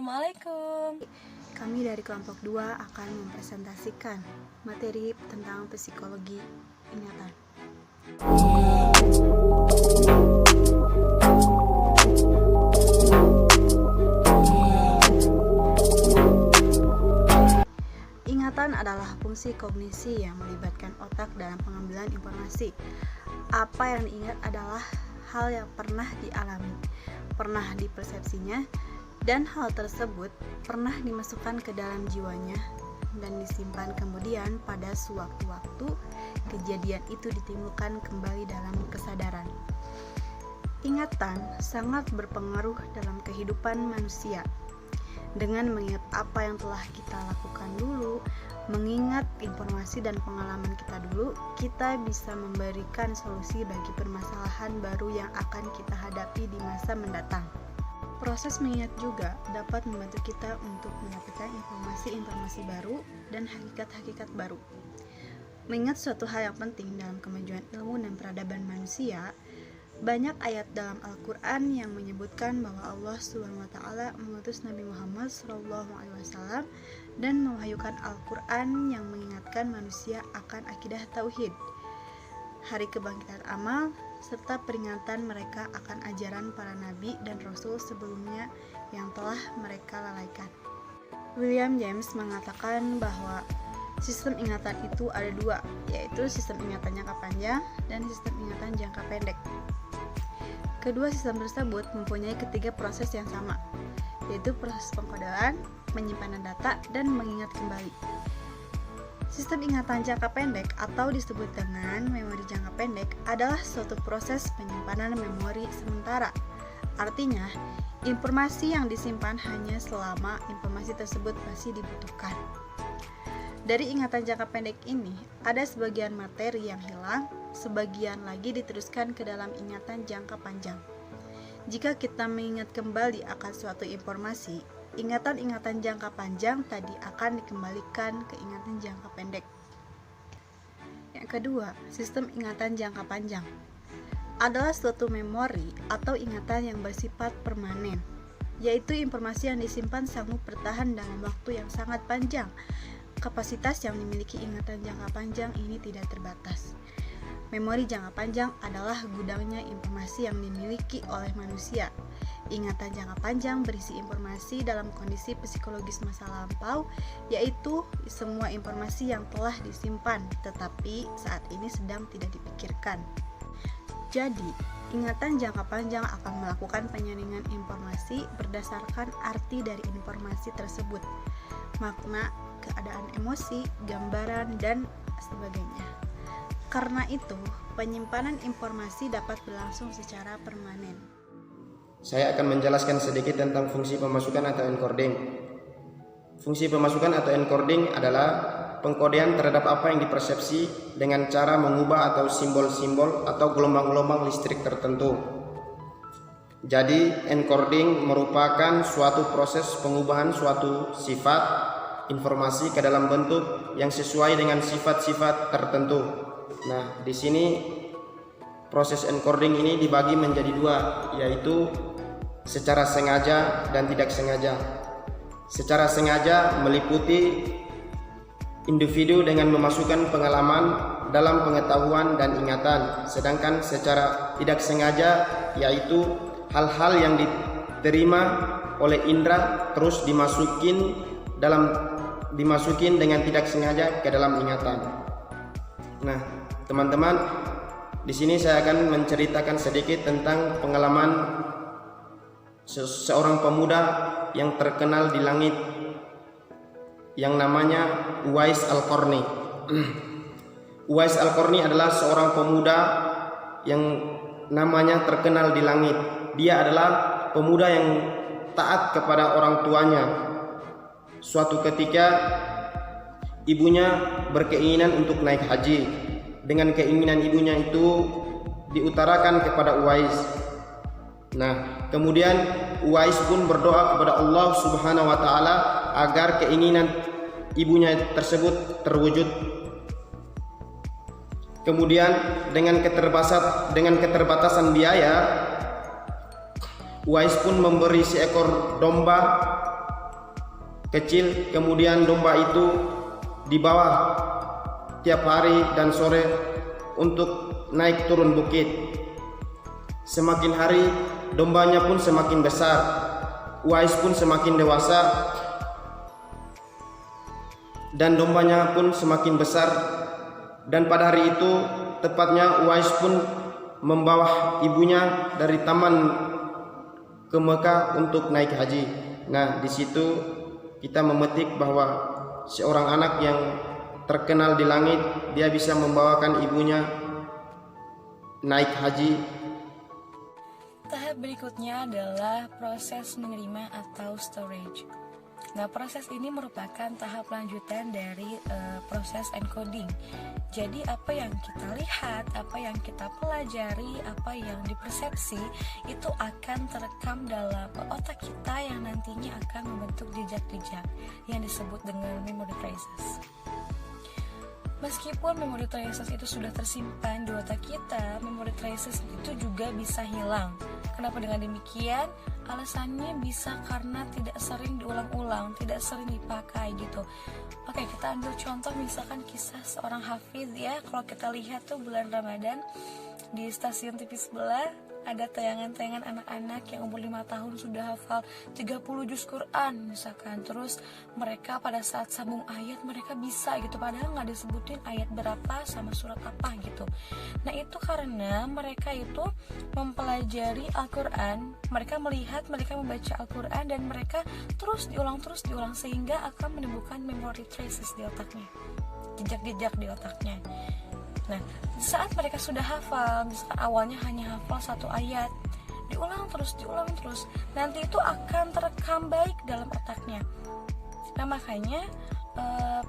Assalamualaikum. Kami dari kelompok 2 akan mempresentasikan materi tentang psikologi ingatan. Ingatan adalah fungsi kognisi yang melibatkan otak dalam pengambilan informasi. Apa yang diingat adalah hal yang pernah dialami, pernah dipersepsinya, dan hal tersebut pernah dimasukkan ke dalam jiwanya dan disimpan kemudian pada sewaktu-waktu kejadian itu ditimbulkan kembali dalam kesadaran. Ingatan sangat berpengaruh dalam kehidupan manusia. Dengan mengingat apa yang telah kita lakukan dulu, mengingat informasi dan pengalaman kita dulu, kita bisa memberikan solusi bagi permasalahan baru yang akan kita hadapi di masa mendatang. Proses mengingat juga dapat membantu kita untuk mendapatkan informasi-informasi baru dan hakikat-hakikat baru. Mengingat suatu hal yang penting dalam kemajuan ilmu dan peradaban manusia. Banyak ayat dalam Al-Quran yang menyebutkan bahwa Allah SWT mengutus Nabi Muhammad SAW dan mewahyukan Al-Quran yang mengingatkan manusia akan akidah tauhid, hari kebangkitan amal, serta peringatan mereka akan ajaran para nabi dan rasul sebelumnya yang telah mereka lalaikan. William James mengatakan bahwa sistem ingatan itu ada dua, yaitu sistem ingatan jangka panjang dan sistem ingatan jangka pendek. Kedua sistem tersebut mempunyai ketiga proses yang sama, yaitu proses pengkodean, penyimpanan data, dan mengingat kembali. Sistem ingatan jangka pendek atau disebut dengan memori jangka pendek adalah suatu proses penyimpanan memori sementara. Artinya, informasi yang disimpan hanya selama informasi tersebut masih dibutuhkan. Dari ingatan jangka pendek ini, ada sebagian materi yang hilang, sebagian lagi diteruskan ke dalam ingatan jangka panjang. Jika kita mengingat kembali akan suatu informasi, ingatan-ingatan jangka panjang tadi akan dikembalikan ke ingatan jangka pendek. Yang kedua, sistem ingatan jangka panjang adalah suatu memori atau ingatan yang bersifat permanen, yaitu informasi yang disimpan sanggup bertahan dalam waktu yang sangat panjang. Kapasitas yang dimiliki ingatan jangka panjang ini tidak terbatas. Memori jangka panjang adalah gudangnya informasi yang dimiliki oleh manusia. Ingatan jangka panjang berisi informasi dalam kondisi psikologis masa lampau, yaitu semua informasi yang telah disimpan, tetapi saat ini sedang tidak dipikirkan. Jadi, ingatan jangka panjang akan melakukan penyaringan informasi berdasarkan arti dari informasi tersebut, makna, keadaan emosi, gambaran, dan sebagainya. Karena itu, penyimpanan informasi dapat berlangsung secara permanen. Saya akan menjelaskan sedikit tentang fungsi pemasukan atau encoding. Fungsi pemasukan atau encoding adalah pengkodean terhadap apa yang dipersepsi dengan cara mengubah atau simbol-simbol atau gelombang-gelombang listrik tertentu. Jadi, encoding merupakan suatu proses pengubahan suatu sifat informasi ke dalam bentuk yang sesuai dengan sifat-sifat tertentu. Nah, di sini proses encoding ini dibagi menjadi dua, yaitu secara sengaja dan tidak sengaja. Secara sengaja meliputi individu dengan memasukkan pengalaman dalam pengetahuan dan ingatan, sedangkan secara tidak sengaja yaitu hal-hal yang diterima oleh indera terus dimasukin dengan tidak sengaja ke dalam ingatan. Nah, teman-teman, di sini saya akan menceritakan sedikit tentang pengalaman seorang pemuda yang terkenal di langit yang namanya Uwais Al-Qarni. Uwais Al-Qarni adalah seorang pemuda yang namanya terkenal di langit. Dia adalah pemuda yang taat kepada orang tuanya. Suatu ketika ibunya berkeinginan untuk naik haji. Dengan keinginan ibunya itu diutarakan kepada Uwais. Nah, kemudian Uwais pun berdoa kepada Allah Subhanahu wa taala agar keinginan ibunya tersebut terwujud. Kemudian dengan keterbatasan biaya, Uwais pun memberi seekor domba kecil, kemudian domba itu dibawa tiap hari dan sore untuk naik turun bukit. Semakin hari dombanya pun semakin besar, Uwais pun semakin dewasa, dan dombanya pun semakin besar. Dan pada hari itu tepatnya Uwais pun membawa ibunya dari taman ke Mekah untuk naik haji. Nah, di situ kita memetik bahwa seorang anak yang terkenal di langit, dia bisa membawakan ibunya naik haji. Tahap berikutnya adalah proses menerima atau storage. Nah, proses ini merupakan tahap lanjutan dari proses encoding. Jadi apa yang kita lihat, apa yang kita pelajari, apa yang dipersepsi itu akan terekam dalam otak kita yang nantinya akan membentuk jejak-jejak yang disebut dengan memory traces. Meskipun memory traces itu sudah tersimpan di otak kita, memory traces itu juga bisa hilang. Kenapa dengan demikian? Alasannya bisa karena tidak sering diulang-ulang, tidak sering dipakai gitu. Oke, kita ambil contoh misalkan kisah seorang hafiz ya. Kalau kita lihat tuh bulan Ramadan di stasiun TV sebelah ada tayangan-tayangan anak-anak yang umur 5 tahun sudah hafal 30 juz Quran misalkan. Terus mereka pada saat sambung ayat mereka bisa gitu, padahal nggak disebutin ayat berapa sama surat apa gitu. Nah itu karena mereka itu mempelajari Al-Quran, mereka melihat, mereka membaca Al-Quran, dan mereka terus diulang sehingga akan menimbulkan memory traces di otaknya, jejak-jejak di otaknya. Nah, saat mereka sudah hafal, misalkan awalnya hanya hafal satu ayat, diulang terus, nanti itu akan terekam baik dalam otaknya. Nah, makanya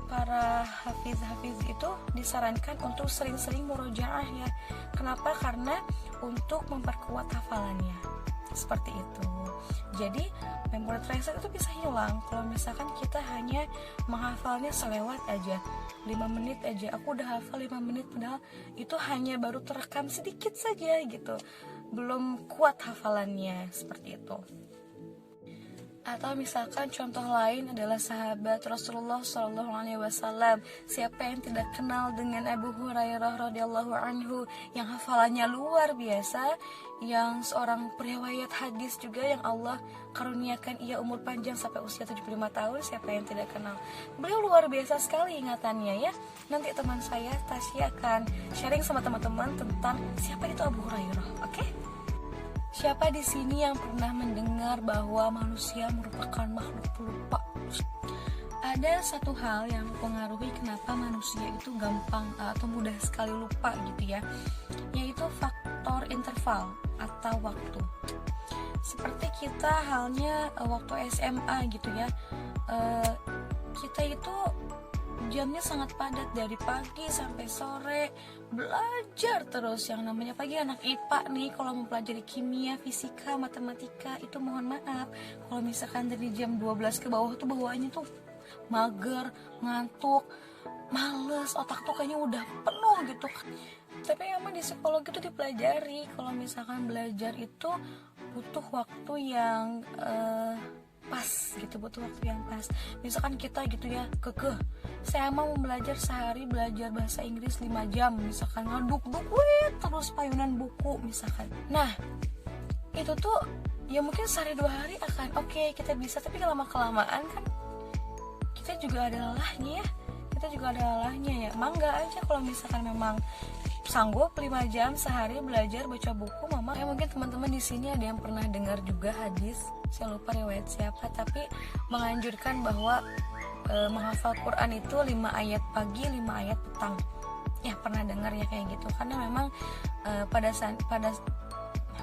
para hafiz itu disarankan untuk sering-sering murojaah ya. Kenapa? Karena untuk memperkuat hafalannya. Seperti itu. Jadi memory tracer itu bisa hilang kalau misalkan kita hanya menghafalnya selewat aja, 5 menit aja, aku udah hafal 5 menit, padahal itu hanya baru terekam sedikit saja gitu, belum kuat hafalannya, seperti itu. Atau misalkan contoh lain adalah sahabat Rasulullah SAW. Siapa yang tidak kenal dengan Abu Hurairah radhiyallahu anhu yang hafalannya luar biasa, yang seorang periwayat hadis juga yang Allah karuniakan ia umur panjang sampai usia 75 tahun. Siapa yang tidak kenal? Beliau luar biasa sekali ingatannya ya. Nanti teman saya Tasya akan sharing sama teman-teman tentang siapa itu Abu Hurairah. Oke? Siapa di sini yang pernah mendengar bahwa manusia merupakan makhluk pelupa? Ada satu hal yang mempengaruhi kenapa manusia itu gampang atau mudah sekali lupa gitu ya, yaitu faktor interval atau waktu. Seperti kita halnya waktu SMA gitu ya, kita itu jamnya sangat padat dari pagi sampai sore, belajar terus. Yang namanya pagi anak IPA nih, kalau mempelajari kimia, fisika, matematika itu mohon maaf, kalau misalkan dari jam 12 ke bawah tuh bawaannya tuh mager, ngantuk, males, otak tuh kayaknya udah penuh gitu. Tapi emang di psikologi itu dipelajari kalau misalkan belajar itu butuh waktu yang pas gitu, butuh waktu yang pas. Misalkan kita gitu ya, kekeh, saya mau belajar sehari, belajar bahasa Inggris 5 jam misalkan, ngaduk-duk terus payunan buku misalkan. Nah itu tuh ya mungkin sehari 2 hari akan oke, kita bisa, tapi lama-kelamaan kan kita juga ada lelahnya ya. Mangga aja kalau misalkan memang sanggup 5 jam sehari belajar baca buku, mama. Ya mungkin teman-teman di sini ada yang pernah dengar juga hadis, saya lupa riwayat siapa, tapi menganjurkan bahwa menghafal Quran itu 5 ayat pagi, 5 ayat petang. Ya pernah dengar ya kayak gitu, karena memang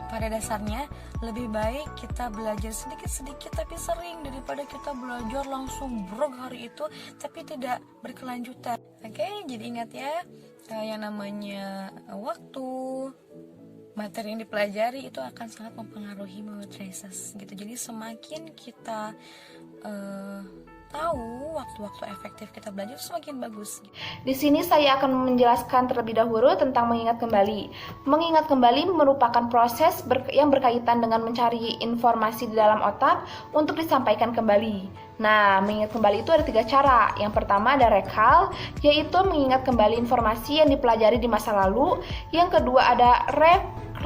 pada dasarnya lebih baik kita belajar sedikit-sedikit tapi sering, daripada kita belajar langsung brok hari itu tapi tidak berkelanjutan. Oke, jadi ingat ya, yang namanya waktu, materi yang dipelajari itu akan sangat mempengaruhi memory traces gitu. Jadi semakin kita tahu waktu-waktu efektif kita belajar, semakin bagus. Di sini saya akan menjelaskan terlebih dahulu tentang mengingat kembali. Mengingat kembali merupakan proses yang berkaitan dengan mencari informasi di dalam otak untuk disampaikan kembali. Nah, mengingat kembali itu ada 3 cara. Yang pertama ada recall, yaitu mengingat kembali informasi yang dipelajari di masa lalu. Yang kedua ada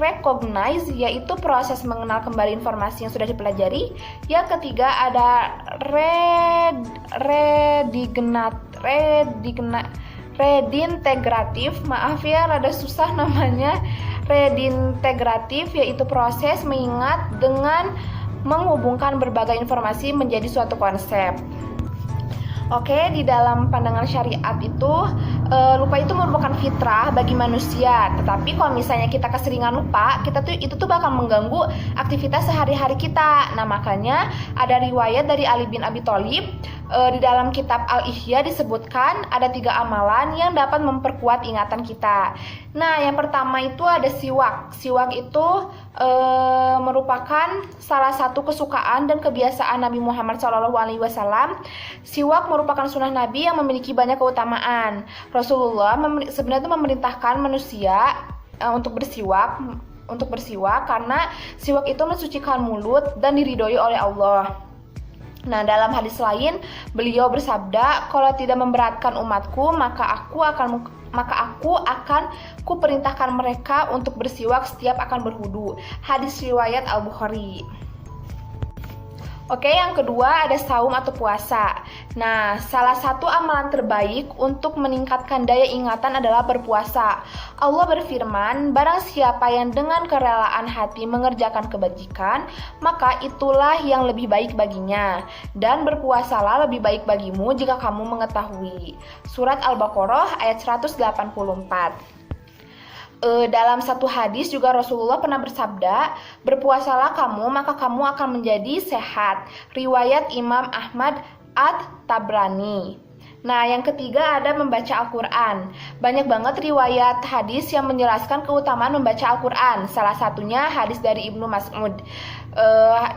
recognize, yaitu proses mengenal kembali informasi yang sudah dipelajari. Yang ketiga ada redintegratif, maaf ya rada susah namanya. Redintegratif yaitu proses mengingat dengan menghubungkan berbagai informasi menjadi suatu konsep. Oke, di dalam pandangan syariat itu lupa itu merupakan fitrah bagi manusia. Tetapi kalau misalnya kita keseringan lupa, itu tuh bakal mengganggu aktivitas sehari-hari kita. Nah, makanya ada riwayat dari Ali bin Abi Thalib di dalam kitab Al-Ihya disebutkan ada 3 amalan yang dapat memperkuat ingatan kita. Nah, yang pertama itu ada siwak. Siwak itu merupakan salah satu kesukaan dan kebiasaan Nabi Muhammad SAW. Siwak merupakan sunnah Nabi yang memiliki banyak keutamaan. Rasulullah sebenarnya memerintahkan manusia untuk bersiwak karena siwak itu mensucikan mulut dan diridhoi oleh Allah. Nah, dalam hadis lain beliau bersabda, "Kalau tidak memberatkan umatku, maka aku akan kuperintahkan mereka untuk bersiwak setiap akan berwudu." Hadis riwayat Al-Bukhari. Oke, yang kedua ada saum atau puasa. Nah, salah satu amalan terbaik untuk meningkatkan daya ingatan adalah berpuasa. Allah berfirman, "Barang siapa yang dengan kerelaan hati mengerjakan kebajikan, maka itulah yang lebih baik baginya. Dan berpuasalah lebih baik bagimu jika kamu mengetahui." Surat Al-Baqarah ayat 184. Dalam satu hadis juga Rasulullah pernah bersabda, "Berpuasalah kamu, maka kamu akan menjadi sehat." Riwayat Imam Ahmad At-Tabrani. Nah, yang ketiga ada membaca Al-Quran. Banyak banget riwayat hadis yang menjelaskan keutamaan membaca Al-Quran. Salah satunya hadis dari Ibnu Mas'ud.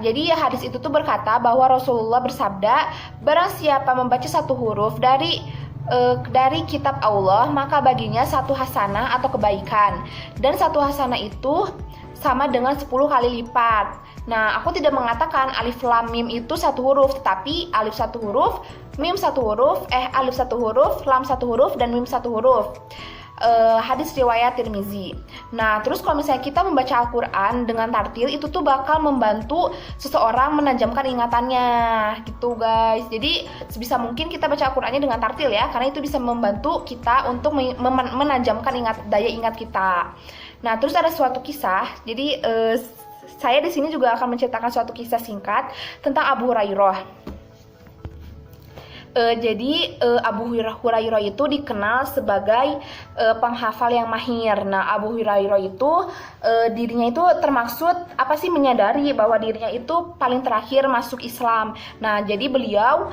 Jadi hadis itu tuh berkata bahwa Rasulullah bersabda, "Barang siapa membaca satu huruf dari kitab Allah, maka baginya satu hasanah atau kebaikan, dan satu hasanah itu sama dengan 10 kali lipat." Nah, aku tidak mengatakan alif lam mim itu satu huruf, tetapi alif satu huruf, mim satu huruf, alif satu huruf, lam satu huruf, dan mim satu huruf. Hadis riwayat Tirmizi. Nah, terus kalau misalnya kita membaca Al-Quran dengan tartil, itu tuh bakal membantu seseorang menajamkan ingatannya gitu guys. Jadi sebisa mungkin kita baca Al-Qurannya dengan tartil ya, karena itu bisa membantu kita untuk menajamkan daya ingat kita. Nah, terus ada suatu kisah. Jadi saya di sini juga akan menceritakan suatu kisah singkat tentang Abu Hurairah. Jadi Abu Hurairah itu dikenal sebagai penghafal yang mahir. Nah, Abu Hurairah itu dirinya itu termaksud menyadari bahwa dirinya itu paling terakhir masuk Islam. Nah, jadi beliau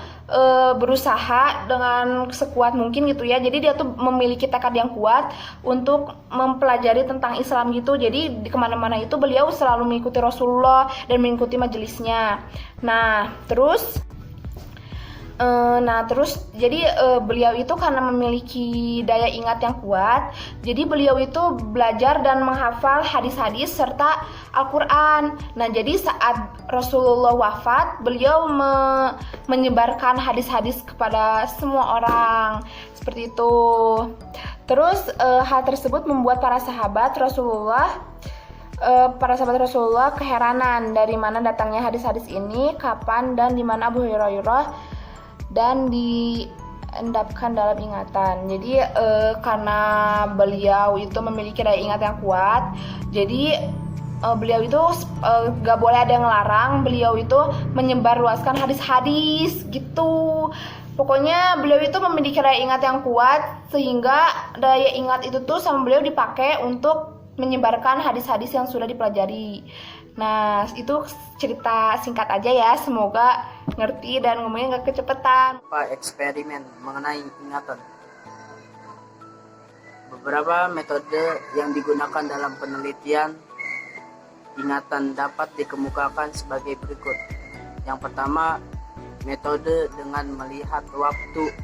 berusaha dengan sekuat mungkin gitu ya. Jadi dia tuh memiliki tekad yang kuat untuk mempelajari tentang Islam gitu. Jadi di kemana-mana itu beliau selalu mengikuti Rasulullah dan mengikuti majelisnya. Nah, terus jadi beliau itu karena memiliki daya ingat yang kuat, jadi beliau itu belajar dan menghafal hadis-hadis serta Al-Quran. Nah, jadi saat Rasulullah wafat, beliau menyebarkan hadis-hadis kepada semua orang, seperti itu. Terus hal tersebut membuat para sahabat Rasulullah keheranan dari mana datangnya hadis-hadis ini, kapan dan di mana Abu Hurairah dan diendapkan dalam ingatan. Jadi karena beliau itu memiliki daya ingat yang kuat, jadi beliau itu gak boleh ada yang ngelarang beliau itu menyebarluaskan hadis-hadis gitu. Pokoknya beliau itu memiliki daya ingat yang kuat, sehingga daya ingat itu tuh sama beliau dipakai untuk menyebarkan hadis-hadis yang sudah dipelajari. Nah, itu cerita singkat aja ya, semoga ngerti dan ngomongnya gak kecepetan. Eksperimen mengenai ingatan. Beberapa metode yang digunakan dalam penelitian ingatan dapat dikemukakan sebagai berikut. Yang pertama, metode dengan melihat waktu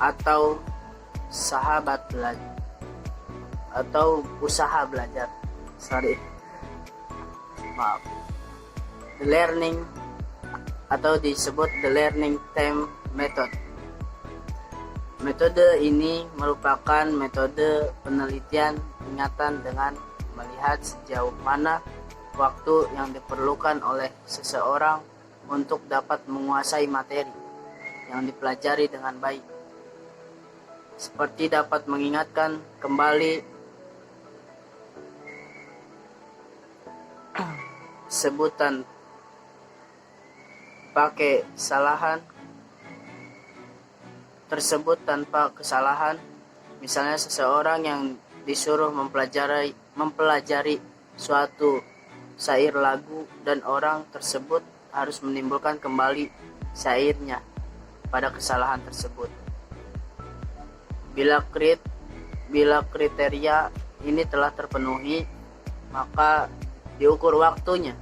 atau sahabat belajar atau usaha belajar. atau disebut the learning time method. Metode ini merupakan metode penelitian ingatan dengan melihat sejauh mana waktu yang diperlukan oleh seseorang untuk dapat menguasai materi yang dipelajari dengan baik, seperti dapat mengingatkan kembali sebutan pakai kesalahan tersebut tanpa kesalahan. Misalnya seseorang yang disuruh mempelajari suatu syair lagu dan orang tersebut harus menimbulkan kembali syairnya pada kesalahan tersebut. Bila kriteria ini telah terpenuhi, maka diukur waktunya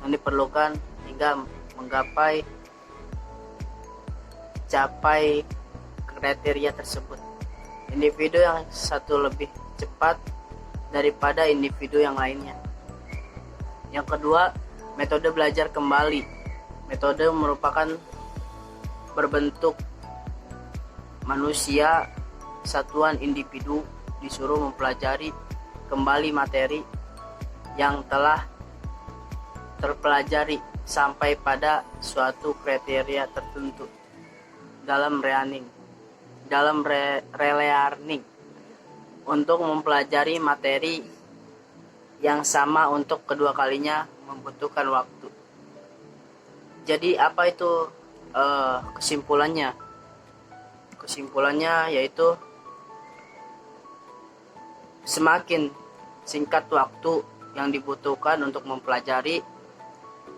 yang diperlukan hingga capai kriteria tersebut. Individu yang satu lebih cepat daripada individu yang lainnya. Yang kedua, metode belajar kembali. Metode merupakan berbentuk manusia, satuan individu disuruh mempelajari kembali materi yang telah terpelajari sampai pada suatu kriteria tertentu dalam relearning untuk mempelajari materi yang sama untuk kedua kalinya membutuhkan waktu. Jadi apa itu kesimpulannya? Kesimpulannya yaitu semakin singkat waktu yang dibutuhkan untuk mempelajari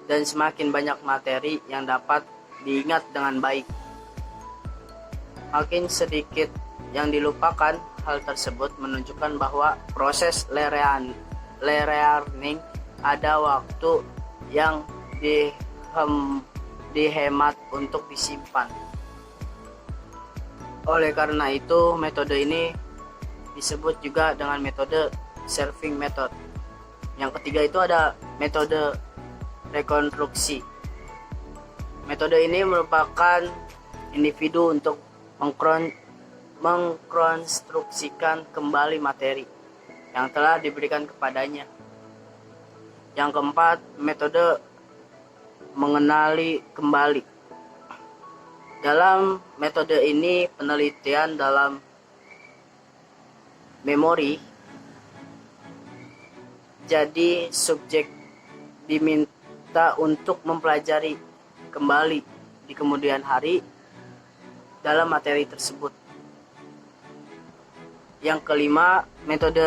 dan semakin banyak materi yang dapat diingat dengan baik, makin sedikit yang dilupakan. Hal tersebut menunjukkan bahwa proses learning ada waktu yang dihemat untuk disimpan. Oleh karena itu, metode ini disebut juga dengan metode serving method. Yang ketiga itu ada metode rekonstruksi. Metode ini merupakan individu untuk mengkonstruksikan kembali materi yang telah diberikan kepadanya. Yang keempat, metode mengenali kembali. Dalam metode ini, penelitian dalam memori, jadi subjek diminta untuk mempelajari kembali di kemudian hari dalam materi tersebut. Yang kelima, metode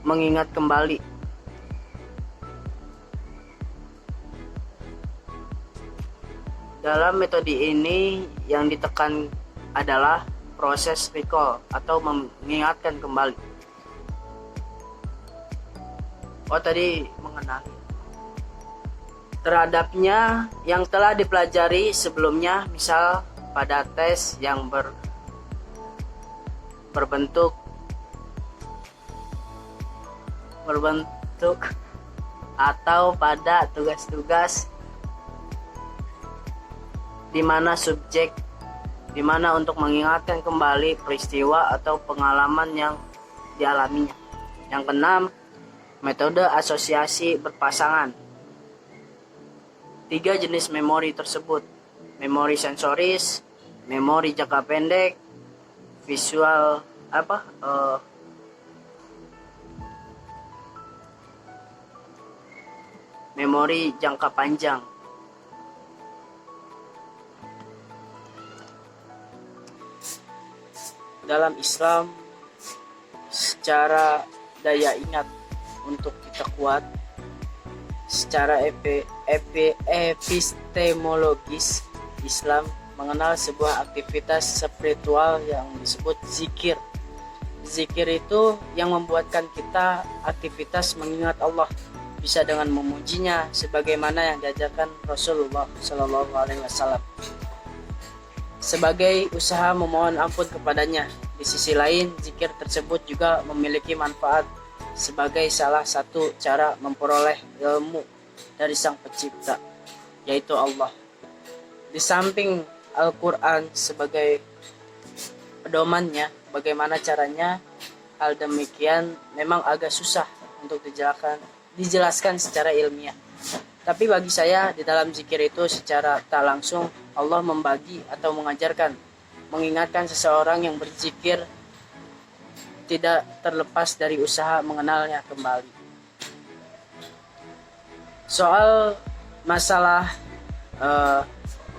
mengingat kembali. Dalam metode ini yang ditekan adalah proses recall atau mengingatkan kembali. Tadi mengenali terhadapnya yang telah dipelajari sebelumnya, misal pada tes yang berbentuk atau pada tugas-tugas di mana untuk mengingatkan kembali peristiwa atau pengalaman yang dialaminya. Yang keenam, metode asosiasi berpasangan. 3 jenis memori tersebut: memori sensoris, memori jangka pendek, visual memori jangka panjang. Dalam Islam, secara daya ingat untuk kita kuat, secara epistemologis, Islam mengenal sebuah aktivitas spiritual yang disebut zikir. Zikir itu yang membuatkan kita aktivitas mengingat Allah, bisa dengan memujinya sebagaimana yang diajarkan Rasulullah SAW, sebagai usaha memohon ampun kepadanya. Di sisi lain, zikir tersebut juga memiliki manfaat sebagai salah satu cara memperoleh ilmu dari Sang Pencipta, yaitu Allah. Di samping Al-Quran sebagai pedomannya, bagaimana caranya, hal demikian memang agak susah untuk dijelaskan secara ilmiah. Tapi bagi saya di dalam zikir itu secara tak langsung Allah membagi atau mengingatkan seseorang yang berzikir tidak terlepas dari usaha mengenalnya kembali. Soal masalah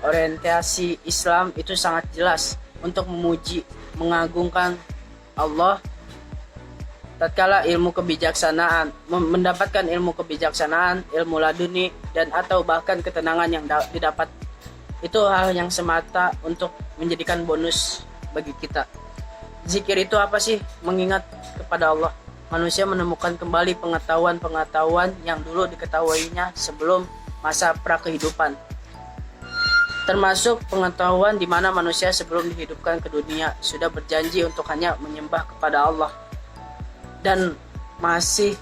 orientasi Islam itu sangat jelas untuk memuji, mengagungkan Allah. Tatkala mendapatkan ilmu kebijaksanaan, ilmu laduni, dan atau bahkan ketenangan yang didapat, itu hal yang semata untuk menjadikan bonus bagi kita. Zikir itu apa sih? Mengingat kepada Allah. Manusia menemukan kembali pengetahuan-pengetahuan yang dulu diketahuinya sebelum masa prakehidupan. Termasuk pengetahuan di mana manusia sebelum dihidupkan ke dunia sudah berjanji untuk hanya menyembah kepada Allah. Dan masih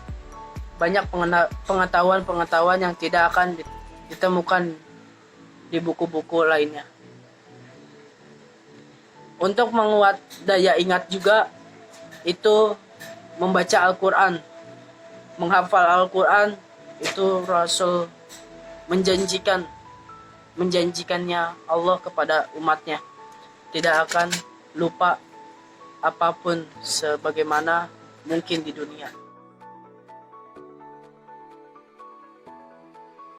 banyak pengetahuan-pengetahuan yang tidak akan ditemukan di buku-buku lainnya. Untuk menguat daya ingat juga, itu membaca Al-Quran, menghafal Al-Quran, itu Rasul menjanjikannya Allah kepada umatnya, tidak akan lupa apapun sebagaimana mungkin di dunia.